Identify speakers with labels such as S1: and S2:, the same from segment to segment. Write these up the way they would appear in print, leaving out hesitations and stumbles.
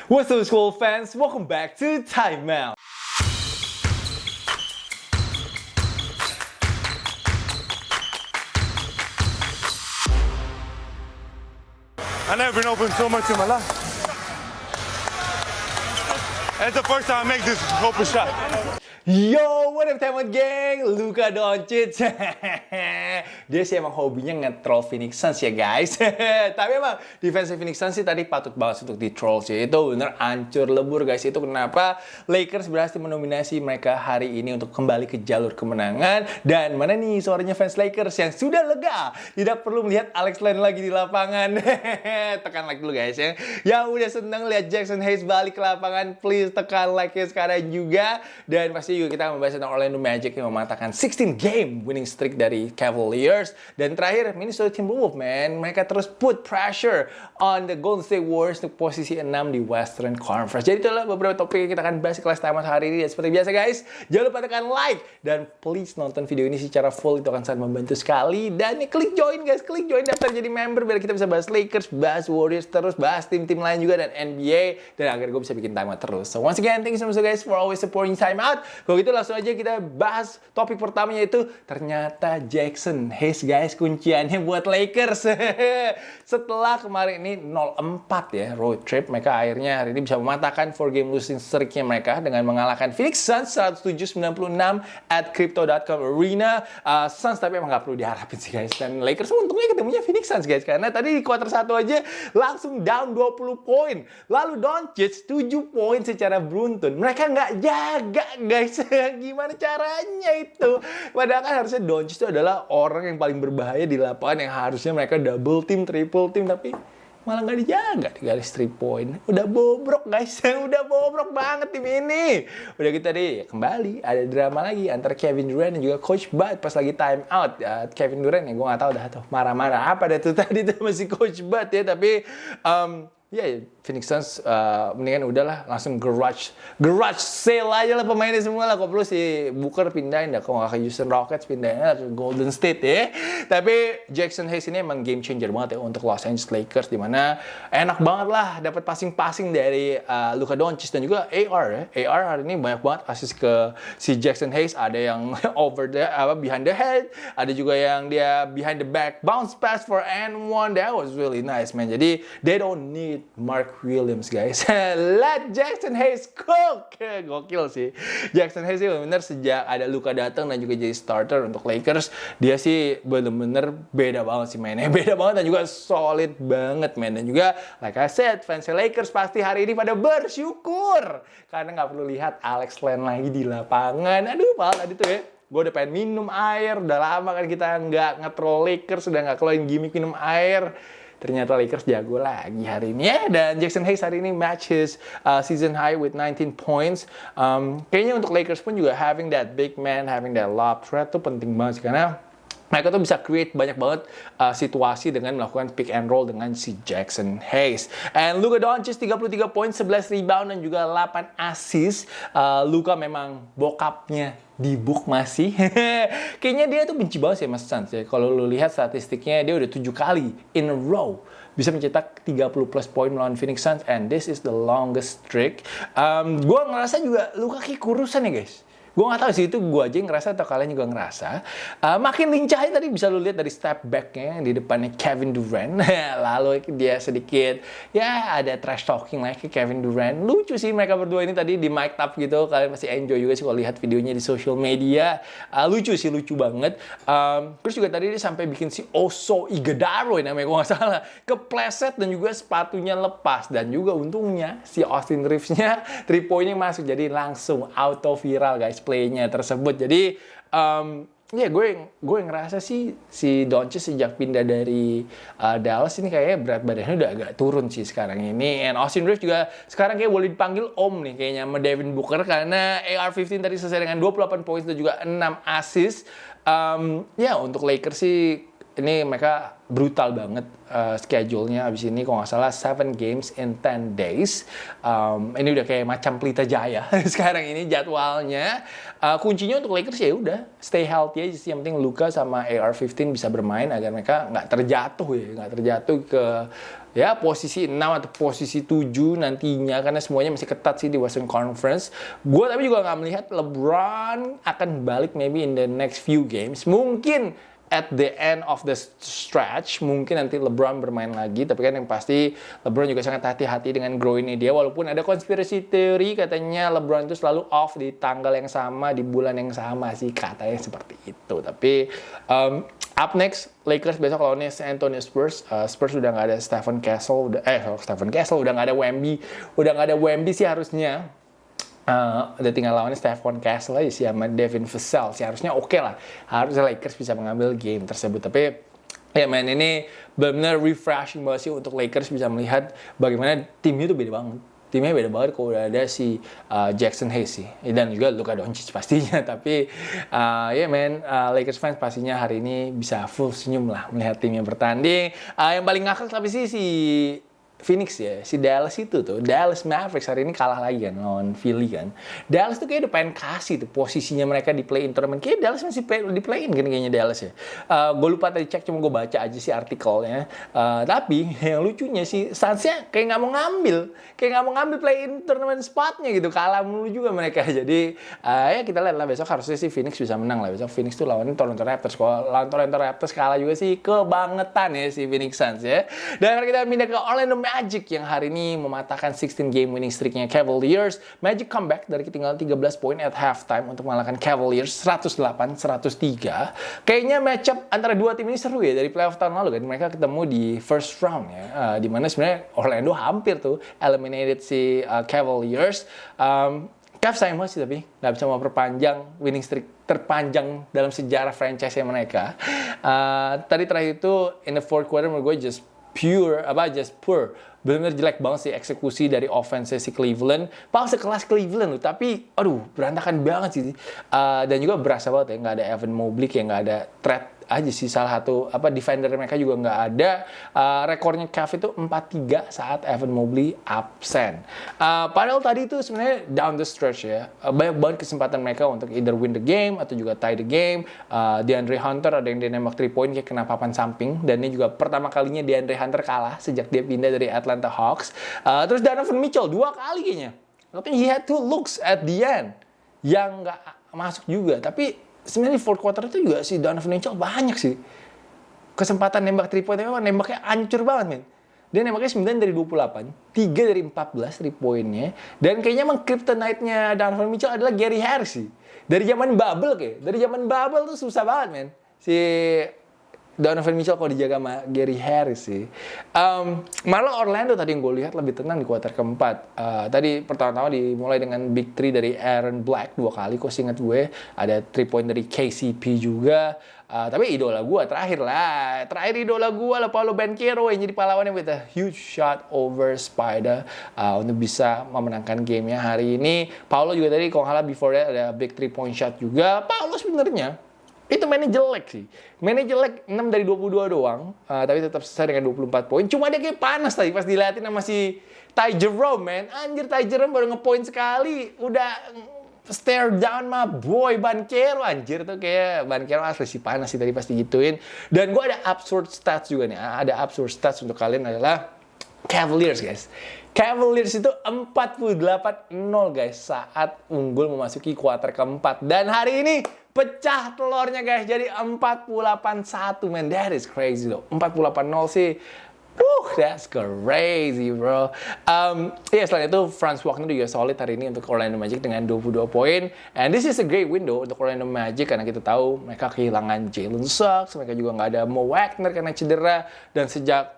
S1: What's up, school fans? Welcome back to Timeout.
S2: I never been open so much in my life. And it's the first time I make this open shot.
S1: Yo, what up Timeout gang? Luka Doncic. Dia sih emang hobinya nge-troll Phoenix Suns ya guys. Tapi emang defense Phoenix Suns sih tadi patut banget untuk di-troll sih. Itu bener hancur lebur guys. Itu kenapa Lakers berhasil menominasi mereka hari ini untuk kembali ke jalur kemenangan. Dan mana nih suaranya fans Lakers yang sudah lega, tidak perlu melihat Alex Len lagi di lapangan. Tekan like dulu guys ya. Yang udah seneng lihat Jackson Hayes balik ke lapangan, please tekan like-nya sekarang juga. Dan pasti juga kita membahas tentang Orlando Magic yang mematahkan 16 game winning streak dari Cavaliers. Dan terakhir, Minnesota Timberwolves, man. Mereka terus put pressure on the Golden State Warriors untuk posisi 6 di Western Conference. Jadi itulah beberapa topik yang kita akan bahas di kelas Timeout hari ini. Dan seperti biasa guys, jangan lupa tekan like. Dan please nonton video ini secara full, itu akan sangat membantu sekali. Dan klik join guys, klik join daftar jadi member biar kita bisa bahas Lakers, bahas Warriors terus, bahas tim-tim lain juga dan NBA. Dan agar gue bisa bikin Timeout terus. So once again, thank you so much guys for always supporting Timeout. Kalau gitu langsung aja kita bahas topik pertamanya, yaitu ternyata Jackson Hayes guys kunciannya buat Lakers. Setelah kemarin ini 0-4 ya road trip, mereka akhirnya hari ini bisa mematahkan 4 game losing streak-nya mereka dengan mengalahkan Phoenix Suns 107-96 at Crypto.com Arena. Suns tapi emang gak perlu diharapin sih guys. Dan Lakers untungnya ketemunya Phoenix Suns guys, karena tadi di quarter 1 aja langsung down 20 poin. Lalu Doncic 7 poin secara beruntun. Mereka nggak jaga guys. Gimana caranya itu? Padahal kan harusnya Doncic itu adalah orang yang paling berbahaya di lapangan, yang harusnya mereka double team, triple team, tapi malah nggak dijaga di garis 3 point. Udah bobrok guys, udah bobrok banget tim ini. Udah gitu tadi kembali ada drama lagi antara Kevin Durant dan juga Coach Bud pas lagi time out. Kevin Durant ya gue nggak tahu dah tuh marah-marah apa dah tuh tadi tuh masih Coach Bud ya, tapi ya Phoenix Suns mendingan udahlah langsung garage sale aja lah pemainnya semua lah. Kok perlu si Booker pindahin dah, kalau nggak ke Houston Rockets pindahin ke Golden State ya. Tapi Jackson Hayes ini emang game changer banget ya untuk Los Angeles Lakers, dimana enak banget lah dapat passing dari Luka Doncic dan juga AR ya. AR hari ini banyak banget assist ke si Jackson Hayes. Ada yang behind the head, ada juga yang dia behind the back bounce pass for and one. That was really nice man. Jadi they don't need Mark Williams guys. Let Jackson Hayes cook. Gokil sih Jackson Hayes sih bener, sejak ada Luka datang dan juga jadi starter untuk Lakers, dia sih bener-bener beda banget sih mainnya. Beda banget dan juga solid banget man. Dan juga like I said, fans Lakers pasti hari ini pada bersyukur karena nggak perlu lihat Alex Len lagi di lapangan. Aduh malah tadi tuh ya, gue udah pengen minum air. Udah lama kan kita nggak nge-troll Lakers, udah nggak keluarin gimmick minum air. Ternyata Lakers jago lagi hari ini ya. Dan Jackson Hayes hari ini match his season high with 19 points. Kayaknya untuk Lakers pun juga having that big man, having that lob threat tuh penting banget sih, karena mereka tuh bisa create banyak banget situasi dengan melakukan pick and roll dengan si Jackson Hayes. And Luka Doncic 33 poin, 11 rebound dan juga 8 assist. Luka memang bokapnya di book masih. Kayaknya dia tuh benci banget sih Mas Suns ya. Kalau lu lihat statistiknya, dia udah 7 kali in a row bisa mencetak 30 plus poin melawan Phoenix Suns, and this is the longest streak. Gue ngerasa juga Luka kayak kurusan ya guys. Gue gak tahu sih, itu gue aja yang ngerasa atau kalian juga ngerasa. Makin lincahnya tadi bisa lu lihat dari step back-nya di depannya Kevin Durant. Lalu dia sedikit ya ada trash talking lagi ke Kevin Durant. Lucu sih mereka berdua ini tadi di mic up gitu. Kalian pasti enjoy juga sih kalau lihat videonya di social media. Lucu sih, lucu banget. Terus juga tadi dia sampai bikin si Oso Ighodaro namanya, gue gak salah, kepleset dan juga sepatunya lepas. Dan juga untungnya si Austin Reeves-nya 3 point-nya masuk, jadi langsung auto viral guys play-nya tersebut. Jadi ya gue ngerasa sih si Doncic sejak pindah dari Dallas ini kayaknya berat badannya udah agak turun sih sekarang ini. And Austin Reeves juga sekarang kayak boleh dipanggil om nih kayaknya sama Devin Booker, karena AR-15 tadi selesai dengan 28 poin dan juga 6 assist. Ya untuk Lakers sih ini mereka brutal banget schedule-nya abis ini, kalau nggak salah 7 games in 10 days. Ini udah kayak macam Pelita Jaya sekarang ini jadwalnya. Kuncinya untuk Lakers ya udah stay healthy aja sih, yang penting Luka sama AR-15 bisa bermain agar mereka nggak terjatuh ke ya posisi 6 atau posisi 7 nantinya, karena semuanya masih ketat sih di Western Conference. Gue tapi juga nggak melihat LeBron akan balik maybe in the next few games. Mungkin at the end of the stretch, mungkin nanti LeBron bermain lagi. Tapi kan yang pasti LeBron juga sangat hati-hati dengan groin-nya dia. Walaupun ada konspirasi teori katanya LeBron itu selalu off di tanggal yang sama, di bulan yang sama sih, katanya seperti itu. Tapi up next, Lakers besok lawannya San Antonio Spurs. Spurs udah nggak ada Stephen Castle, udah nggak ada Wemby. Udah nggak ada Wemby sih harusnya. Udah tinggal lawannya Stephon Castle aja sih sama Devin Vassell sih, harusnya oke lah, harusnya Lakers bisa mengambil game tersebut. Tapi ya man, ini benar-benar refreshing banget sih untuk Lakers bisa melihat bagaimana timnya tuh beda banget kalau udah ada si Jackson Hayes sih, dan juga Luka Doncic pastinya. Tapi ya man, Lakers fans pastinya hari ini bisa full senyum lah melihat timnya bertanding. Yang paling ngakak tapi sih si Phoenix ya, si Dallas itu tuh, Dallas Mavericks hari ini kalah lagi kan lawan Philly kan. Dallas tuh kayak udah pengen kasih tuh posisinya mereka di play-in tournament. Kayak Dallas masih di play-in kan kayaknya Dallas ya. Gue lupa tadi cek, cuma gue baca aja sih artikelnya. Tapi yang lucunya sih Suns-nya kayak nggak mau ngambil play-in tournament spotnya gitu. Kalah mulu juga mereka. Jadi ya kita lihat lah besok, harusnya sih Phoenix bisa menang lah besok. Phoenix tuh lawan Toronto Raptors. Kalau lawan Toronto Raptors kalah juga sih kebangetan ya si Phoenix Suns ya. Dan kita pindah ke Orlando Magic yang hari ini mematahkan 16 game winning streak-nya Cavaliers. Magic comeback dari ketinggalan 13 poin at halftime untuk mengalahkan Cavaliers 108-103. Kayaknya matchup antara dua tim ini seru ya dari playoff tahun lalu kan. Mereka ketemu di first round ya. Dimana sebenarnya Orlando hampir tuh eliminated si Cavaliers. Cavs sayang banget sih tapi nggak bisa memperpanjang winning streak terpanjang dalam sejarah franchise mereka. Tadi terakhir itu in the fourth quarter menurut gue just poor. Benar-benar jelek banget sih eksekusi dari offense si Cleveland. Paling sekelas Cleveland loh, tapi aduh berantakan banget sih. Dan juga berasa banget ya nggak ada Evan Mobley, kayak nggak ada threat aja sih, salah satu defender mereka juga nggak ada. Rekornya Cavs itu 4-3 saat Evan Mobley absen. Padahal tadi itu sebenarnya down the stretch ya, banyak banget kesempatan mereka untuk either win the game atau juga tie the game. DeAndre Hunter ada yang dia nembak 3 point kayak kena papan samping, dan ini juga pertama kalinya DeAndre Hunter kalah sejak dia pindah dari Atlanta Hawks. Terus Donovan Mitchell 2 kali kayaknya, he had 2 looks at the end yang nggak masuk juga. Tapi sebenarnya di fourth quarter itu juga si Donovan Mitchell banyak sih kesempatan nembak 3 point, memang nembaknya hancur banget men. Dia nembaknya 9 dari 28, 3 dari 14 3 poinnya. Dan kayaknya emang kryptonite-nya Donovan Mitchell adalah Gary Harris sih. Dari zaman bubble tuh susah banget men si Donovan Mitchell kalau dijaga sama Gary Harris sih. Malah Orlando tadi yang gue lihat lebih tenang di kuarter keempat. Tadi pertama-tama dimulai dengan big 3 dari Aaron Black 2 kali, kok seingat gue. Ada 3 point dari KCP juga. Tapi idola gue terakhir idola gue lah Paolo Banchero yang jadi pahlawannya with a huge shot over Spider untuk bisa memenangkan gamenya hari ini. Paolo juga tadi kalau nggak salah before that ada big 3 point shot juga. Paolo sebenarnya itu mainnya jelek sih. Mainnya jelek 6 dari 22 doang. Tapi tetap selesai dengan 24 poin. Cuma dia kayak panas tadi pas dilihatin sama si Ty Jerome, man. Anjir, Ty Jerome baru ngepoint sekali. Udah stare down my boy Banchero. Anjir tuh kayak Banchero asli sih panas sih tadi pas digituin. Dan gue ada absurd stats juga nih. Ada absurd stats untuk kalian adalah Cavaliers guys. Cavaliers itu 48-0 guys saat unggul memasuki kuarter keempat. Dan hari ini pecah telurnya guys, jadi 48-1 man. That is crazy loh. 48-0 sih. That's crazy bro. Selain itu Franz Wagner juga solid hari ini untuk Orlando Magic dengan 22 poin. And this is a great window untuk Orlando Magic karena kita tahu mereka kehilangan Jalen Suggs, mereka juga nggak ada Mo Wagner karena cedera, dan sejak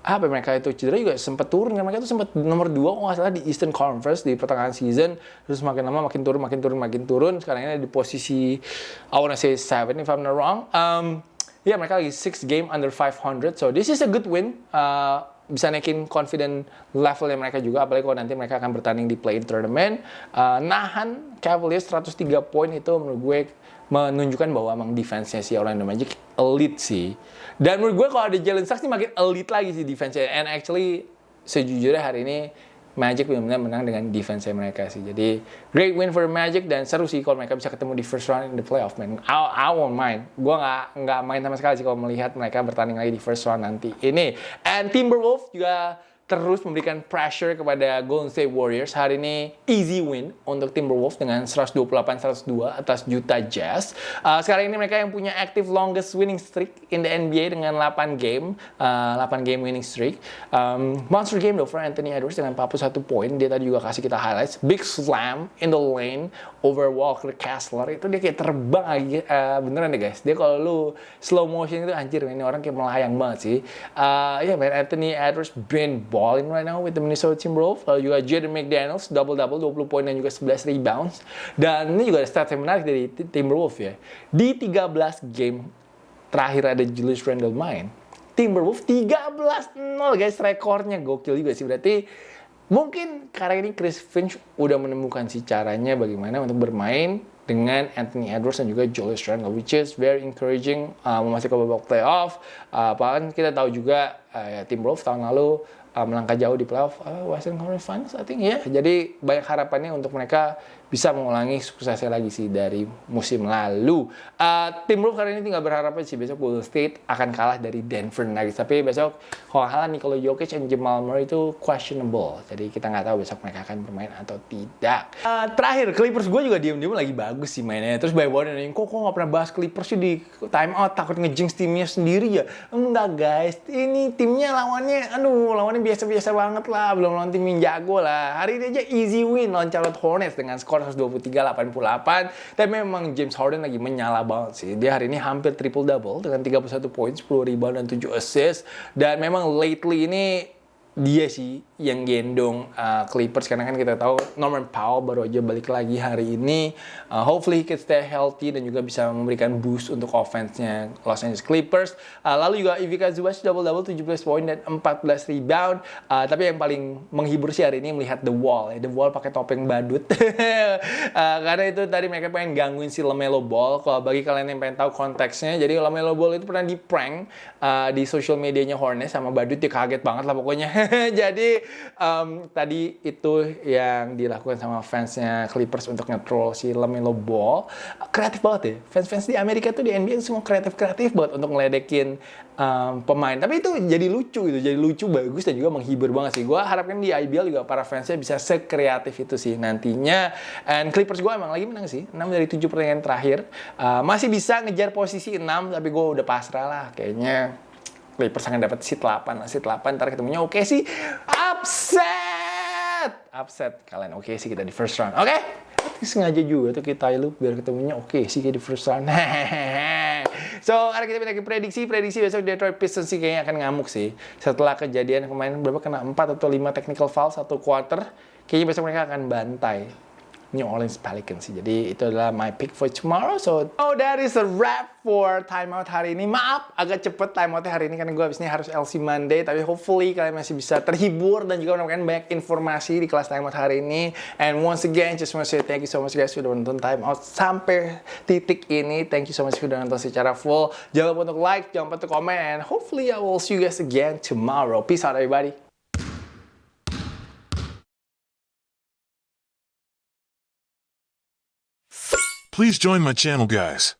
S1: mereka itu cedera juga sempat turun kan. Mereka itu sempat nomor 2 kalau nggak salah di Eastern Conference di pertengahan season, terus makin lama makin turun. Sekarang ini di posisi I wanna say 7 if I'm not wrong. Mereka lagi 6 game under 500, so this is a good win. Bisa naikin confident levelnya mereka juga, apalagi kalau nanti mereka akan bertanding di play-in tournament. Nahan Cavaliers 103 poin itu menurut gue menunjukkan bahwa emang defense-nya si Orlando Magic elite sih. Dan menurut gue kalau ada Jalen Suggs ini makin elite lagi sih defense-nya. And actually sejujurnya hari ini Magic benar-benar menang dengan defense mereka sih. Jadi great win for Magic dan seru sih kalau mereka bisa ketemu di first round in the playoff, man. I won't mind. Gue nggak main sama sekali sih kalau melihat mereka bertanding lagi di first round nanti ini. And Timberwolves juga terus memberikan pressure kepada Golden State Warriors. Hari ini easy win untuk Timberwolves dengan 128-102 atas Utah Jazz. Sekarang ini mereka yang punya active longest winning streak in the NBA dengan 8 game winning streak. Monster game though for Anthony Edwards dengan 41 poin. Dia tadi juga kasih kita highlights. Big slam in the lane over Walker Kessler. Itu dia kayak terbang lagi. Beneran deh guys. Dia kalau lu slow motion itu anjir, ini orang kayak melayang banget sih. Man, Anthony Edwards been balling right now with the Minnesota Timberwolves. Lalu juga Jaden McDaniels double-double 20 poin dan juga 11 rebounds. Dan ini juga ada stats yang menarik dari Timberwolves ya. Di 13 game terakhir ada Julius Randle main, Timberwolves 13-0 guys, rekornya gokil juga sih. Berarti mungkin karena ini Chris Finch udah menemukan si caranya bagaimana untuk bermain dengan Anthony Edwards dan juga Julius Randle, which is very encouraging memasuki babak playoff. Apalagi kita tahu juga Timberwolves tahun lalu melangkah jauh di playoff Western Conference Finals, I think ya. Jadi banyak harapannya untuk mereka bisa mengulangi suksesnya lagi sih dari musim lalu. Timberwolves kali ini tinggal berharap sih besok Golden State akan kalah dari Denver Nuggets. Tapi besok kalau kalah Nikola Jokic dan Jamal Murray itu questionable. Jadi kita nggak tahu besok mereka akan bermain atau tidak. Terakhir Clippers gue juga diem-diem lagi bagus sih mainnya. Terus banyak banget yang kok nggak pernah bahas Clippers sih di time out, takut ngejinx timnya sendiri ya. Enggak guys, ini timnya lawannya biasa-biasa banget lah, belum lawan tim yang jago lah. Hari ini aja easy win lawan Charlotte Hornets dengan skor 123-88. Dan memang James Harden lagi menyala banget sih. Dia hari ini hampir triple-double dengan 31 poin, 10 rebound, dan 7 assist. Dan memang lately ini dia sih yang gendong Clippers, karena kan kita tahu Norman Powell baru aja balik lagi hari ini. Hopefully he can stay healthy dan juga bisa memberikan boost untuk offense-nya Los Angeles Clippers. Lalu juga Ivica Zubac double-double 17 poin dan 14 rebound. Tapi yang paling menghibur sih hari ini melihat The Wall. The Wall pakai topeng badut. Karena itu tadi mereka pengen gangguin si LaMelo Ball. Kalau bagi kalian yang pengen tahu konteksnya, jadi LaMelo Ball itu pernah di prank di social medianya Hornets sama badut. Dia kaget banget lah pokoknya. Jadi tadi itu yang dilakukan sama fansnya Clippers untuk nge-troll si LaMelo Ball. Kreatif banget ya. Fans-fans di Amerika tuh di NBA semua kreatif banget untuk ngeledekin pemain. Tapi itu jadi lucu gitu. Jadi lucu, bagus, dan juga menghibur banget sih. Gue harapkan di IBL juga para fansnya bisa sekreatif itu sih nantinya. And Clippers gue emang lagi menang sih. 6 dari 7 pertandingan terakhir. Masih bisa ngejar posisi 6, tapi gue udah pasrah lah. Kayaknya Clippers akan dapat seat 8. Seat 8 ntar ketemunya oke sih. Upset kalian oke sih kita di first round. Oke? Sengaja juga tuh kita lu biar ketemunya oke sih kayak di first round. So, karena kita pindah ke prediksi besok Detroit Pistons sih kayaknya akan ngamuk sih. Setelah kejadian kemarin berapa kena 4 atau 5 technical foul 1 quarter, kayaknya besok mereka akan bantai New Orleans Pelicans sih. Jadi itu adalah my pick for tomorrow. So that is a wrap for timeout hari ini. Maaf agak cepet timeoutnya hari ini karena gue abis ini harus LC Monday. Tapi hopefully kalian masih bisa terhibur dan juga mendapatkan banyak informasi di kelas timeout hari ini. And once again, just want to say thank you so much guys sudah nonton timeout sampai titik ini. Thank you so much sudah nonton secara full. Jangan lupa untuk like, jangan lupa untuk komen, and hopefully I will see you guys again tomorrow. Peace out everybody.
S3: Please join my channel, guys.